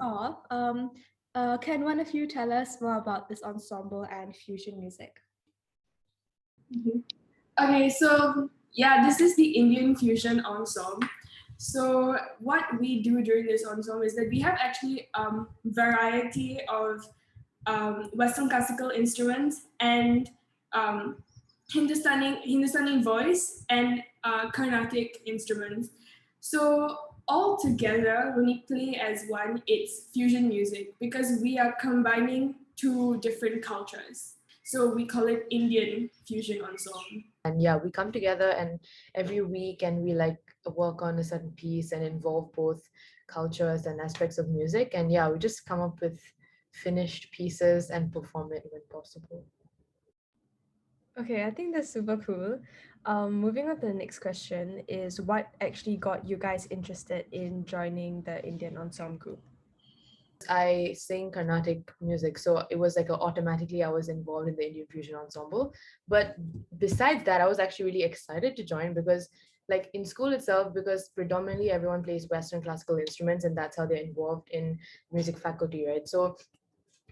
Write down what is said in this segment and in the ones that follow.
off, can one of you tell us more about this ensemble and fusion music? Okay, so yeah, this is the Indian Fusion Ensemble. So what we do during this ensemble is that we have actually variety of Western classical instruments and um, Hindustani voice and Carnatic instruments. So all together, when we play as one, it's fusion music because we are combining two different cultures. So we call it Indian Fusion Ensemble. And yeah, we come together and every week and we like work on a certain piece and involve both cultures and aspects of music. And yeah, we just come up with finished pieces and perform it when possible. Okay, I think that's super cool. Moving on to the next question is what actually got you guys interested in joining the Indian ensemble group? I sing Carnatic music, so it was like automatically I was involved in the Indian Fusion Ensemble. But besides that, I was actually really excited to join because like in school itself, because predominantly everyone plays Western classical instruments and that's how they're involved in music faculty, right? So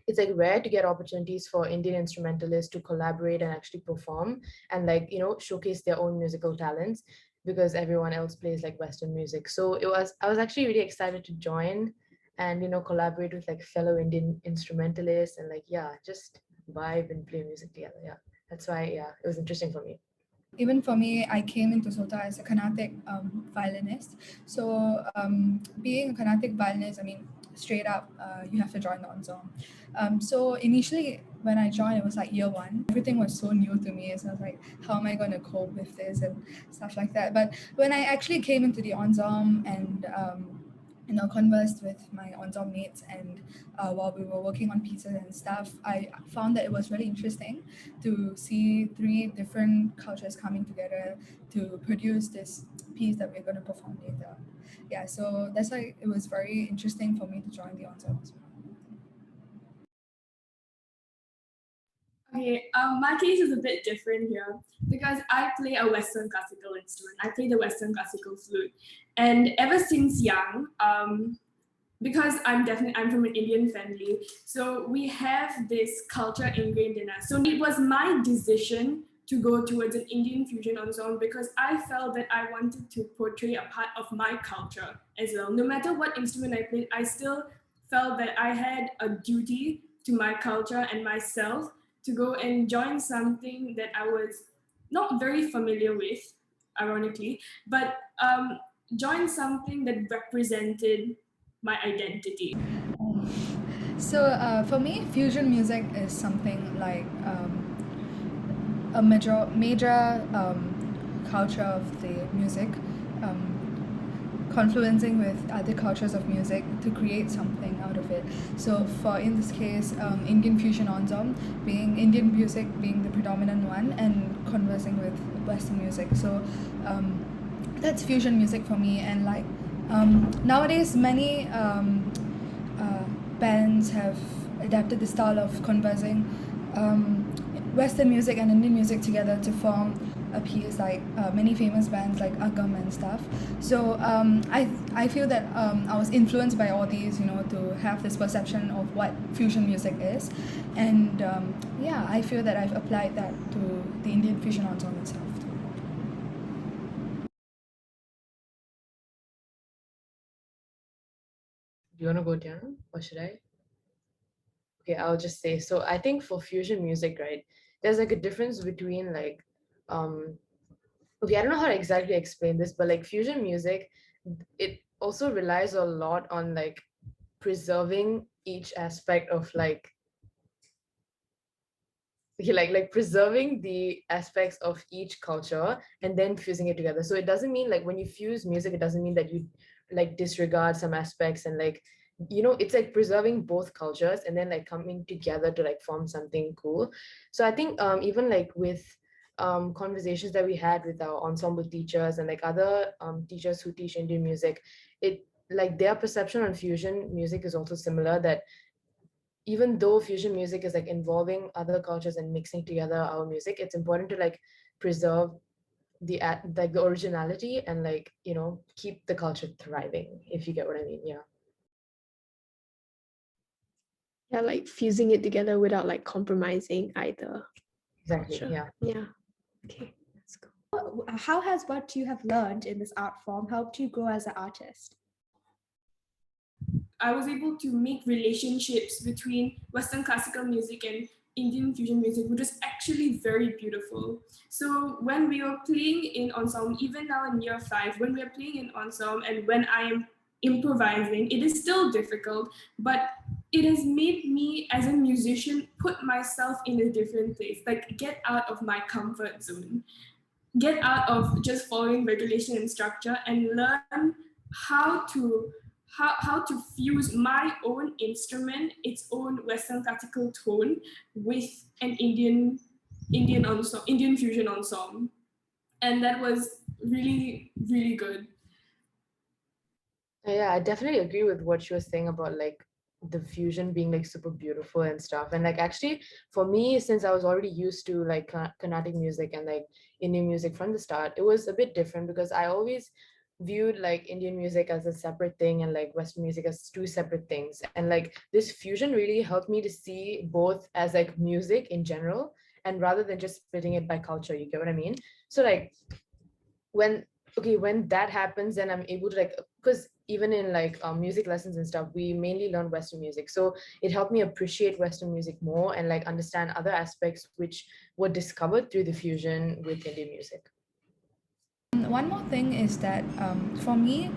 it's like rare to get opportunities for Indian instrumentalists to collaborate and actually perform and like, showcase their own musical talents because everyone else plays like Western music. So I was actually really excited to join and, collaborate with like fellow Indian instrumentalists and like, yeah, just vibe and play music together. Yeah, that's why, yeah, it was interesting for me. Even for me, I came into SOTA as a Carnatic violinist. So being a Carnatic violinist, I mean, straight up, you have to join the ensemble. So initially, when I joined, it was like year one. Everything was so new to me. So I was like, how am I going to cope with this and stuff like that? But when I actually came into the ensemble and conversed with my ensemble mates and while we were working on pieces and stuff, I found that it was really interesting to see three different cultures coming together to produce this piece that we're going to perform later. Yeah, so that's why it was very interesting for me to join the ensemble as well. Okay, my case is a bit different here because I play a Western classical instrument. I play the Western classical flute, and ever since young, because I'm from an Indian family, so we have this culture ingrained in us. So it was my decision to go towards an Indian fusion ensemble because I felt that I wanted to portray a part of my culture as well. No matter what instrument I played, I still felt that I had a duty to my culture and myself to go and join something that I was not very familiar with, ironically, but join something that represented my identity. So for me, fusion music is something like a major culture of the music, confluencing with other cultures of music to create something out of it. So in this case, Indian Fusion Ensem, being Indian music being the predominant one and conversing with Western music. So that's fusion music for me. And like nowadays, many bands have adapted the style of conversing Western music and Indian music together to form a piece, like many famous bands like Agam and stuff. So I feel that I was influenced by all these, to have this perception of what fusion music is. And yeah, I feel that I've applied that to the Indian Fusion Ensemble itself. Do you want to go down or should I? Okay, I'll just say, so I think for fusion music, right, there's like a difference between like, okay, I don't know how to exactly explain this, but like fusion music, it also relies a lot on like preserving each aspect of like, okay, like preserving the aspects of each culture and then fusing it together. So it doesn't mean like when you fuse music, it doesn't mean that you like disregard some aspects and like, it's like preserving both cultures and then like coming together to like form something cool. So I think even like with conversations that we had with our ensemble teachers and like other teachers who teach Indian music, it like their perception on fusion music is also similar, that even though fusion music is like involving other cultures and mixing together our music, it's important to like preserve the like the originality and like keep the culture thriving, if you get what I mean. Yeah. Yeah, like fusing it together without like compromising either. Exactly. Sure. Yeah. Yeah. Okay, that's cool. How has what you have learned in this art form helped you grow as an artist? I was able to make relationships between Western classical music and Indian fusion music, which is actually very beautiful. So when we are playing in ensemble, even now in year 5, when we are playing in ensemble and when I am improvising, it is still difficult, but it has made me as a musician put myself in a different place, like get out of my comfort zone, get out of just following regulation and structure and learn how to how to fuse my own instrument, its own Western classical tone, with an Indian fusion ensemble, and that was really really good. Yeah, I definitely agree with what she was saying about like the fusion being like super beautiful and stuff. And like actually for me, since I was already used to like Carnatic music and like Indian music from the start, it was a bit different because I always viewed like Indian music as a separate thing and like Western music as two separate things. And like this fusion really helped me to see both as like music in general and rather than just splitting it by culture, you get what I mean? So like when when that happens, then I'm able to like, because even in like music lessons and stuff, we mainly learn Western music, so it helped me appreciate Western music more and like understand other aspects which were discovered through the fusion with Indian music. One more thing is that for me,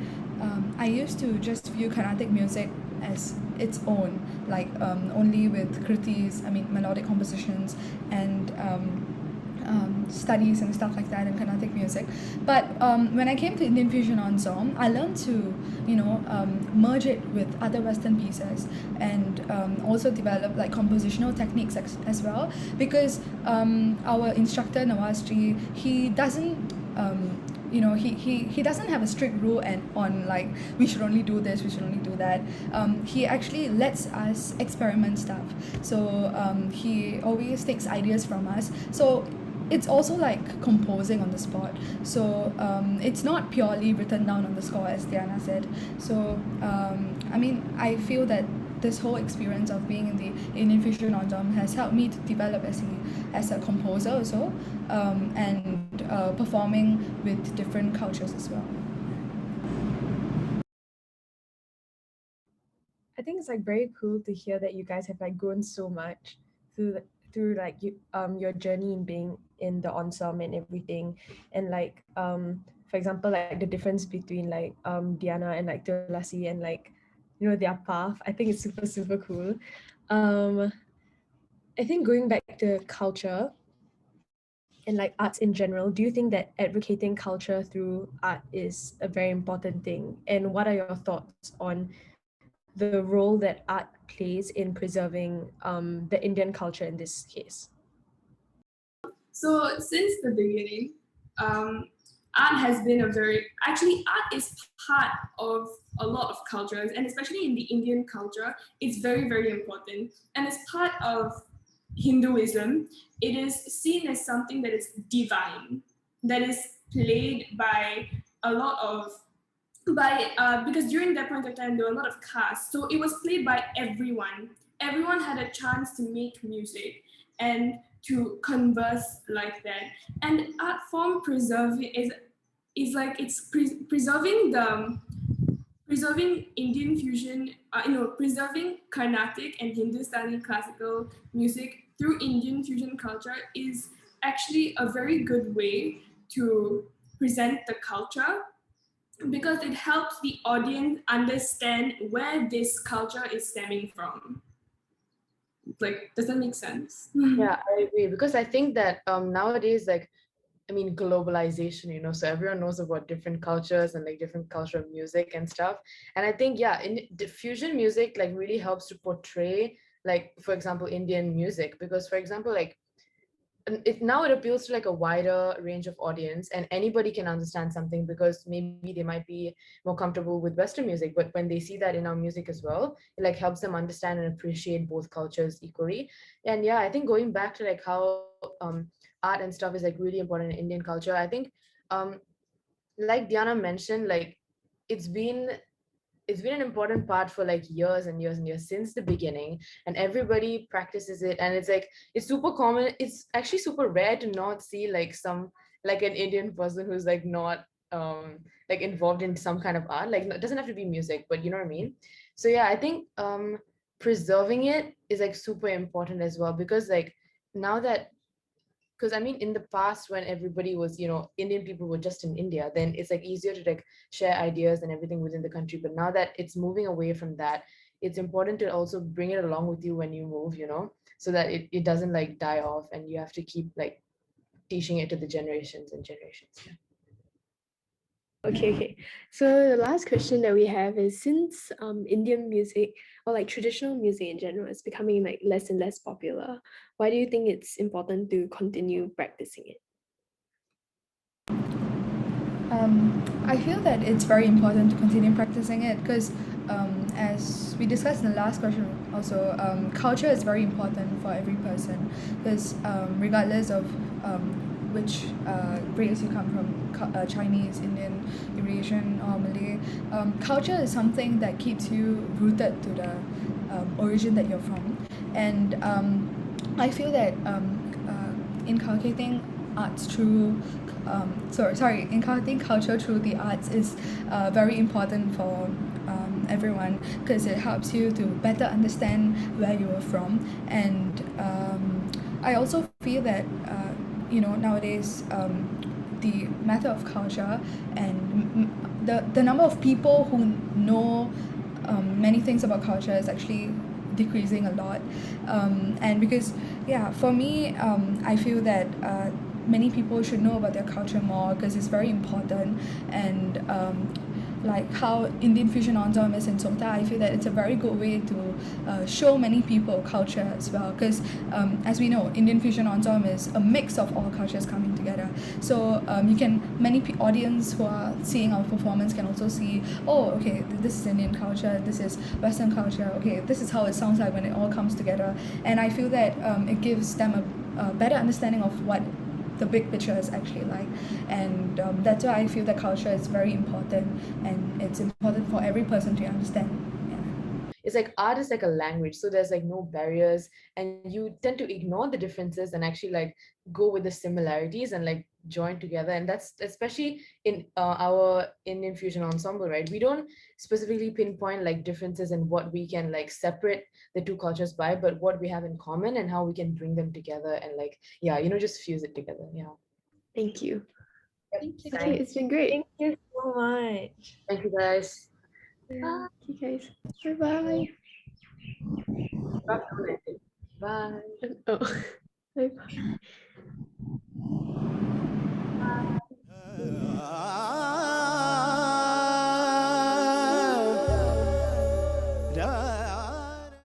I used to just view Carnatic music as its own, like only with kritis, I mean melodic compositions and studies and stuff like that in Carnatic music. But when I came to Indian Fusion Ensemble, I learned to, merge it with other Western pieces and also develop like compositional techniques as well. Because our instructor Nawaz Ji, he doesn't he doesn't have a strict rule and on like we should only do this, we should only do that. He actually lets us experiment stuff. So he always takes ideas from us. So it's also like composing on the spot. So it's not purely written down on the score, as Dhyana said. So I feel that this whole experience of being in the Indian Fusion Ensemble has helped me to develop as a composer also, and performing with different cultures as well. I think it's like very cool to hear that you guys have like grown so much through like your journey in being in the ensemble and everything, and like for example like the difference between like Dhyana and like Thulasi and like their path. I think it's super cool. I think going back to culture and like arts in general, do you think that advocating culture through art is a very important thing? And what are your thoughts on the role that art plays in preserving the Indian culture in this case? So since the beginning, art has been art is part of a lot of cultures, and especially in the Indian culture, it's very, very important. And as part of Hinduism, it is seen as something that is divine, that is played by a lot of because during that point of time there were a lot of castes, so it was played by everyone. Everyone had a chance to make music and to converse like that. And art form preserving is like it's preserving Indian fusion, preserving Carnatic and Hindustani classical music through Indian fusion culture is actually a very good way to present the culture, because it helps the audience understand where this culture is stemming from. Like, does that make sense? Yeah, I agree, because I think that nowadays, like, I mean, globalization, so everyone knows about different cultures and like different cultural music and stuff. And I think, yeah, in the fusion music like really helps to portray, like, for example, Indian music, because for example, like now it appeals to like a wider range of audience and anybody can understand something, because maybe they might be more comfortable with Western music, but when they see that in our music as well, it like helps them understand and appreciate both cultures equally. And yeah, I think going back to like how art and stuff is like really important in Indian culture, I think like Dhyana mentioned, like it's been it's been an important part for like years and years and years since the beginning, and everybody practices it, and it's like it's super common. It's actually super rare to not see like an Indian person who's like not like involved in some kind of art. Like it doesn't have to be music, but you know what I mean. So yeah, I think preserving it is like super important as well, because like now that, because I mean, in the past when everybody was, Indian people were just in India, then it's like easier to like share ideas and everything within the country. But now that it's moving away from that, it's important to also bring it along with you when you move, so that it doesn't like die off, and you have to keep like teaching it to the generations and generations. Yeah. Okay. So the last question that we have is, since Indian music or like traditional music in general is becoming like less and less popular, why do you think it's important to continue practicing it? I feel that it's very important to continue practicing it because, as we discussed in the last question, also culture is very important for every person because regardless of which race you come from, Chinese, Indian, Eurasian, or Malay, culture is something that keeps you rooted to the origin that you're from, and I feel that inculcating arts through inculcating culture through the arts is very important for everyone because it helps you to better understand where you are from, and I also feel that nowadays the matter of culture and the number of people who know many things about culture is actually decreasing a lot, and because for me I feel that many people should know about their culture more because it's very important, and like how Indian Fusion Ensem is in SOTA, I feel that it's a very good way to show many people culture as well because as we know, Indian Fusion Ensem is a mix of all cultures coming together, so audience who are seeing our performance can also see, oh okay, this is Indian culture, this is Western culture, okay, this is how it sounds like when it all comes together, and I feel that it gives them a better understanding of what the big picture is actually like, and that's why I feel that culture is very important, and it's important for every person to understand. It's like art is like a language, so there's like no barriers, and you tend to ignore the differences and actually like go with the similarities and like join together. And that's especially in our Indian Fusion Ensemble, right? We don't specifically pinpoint like differences and what we can like separate the two cultures by, but what we have in common and how we can bring them together and like just fuse it together. Thank you. Thank you. Okay, it's been great. Thank you so much. Thank you guys. Yeah. Okay guys, bye bye. Bye. Oh. Bye bye.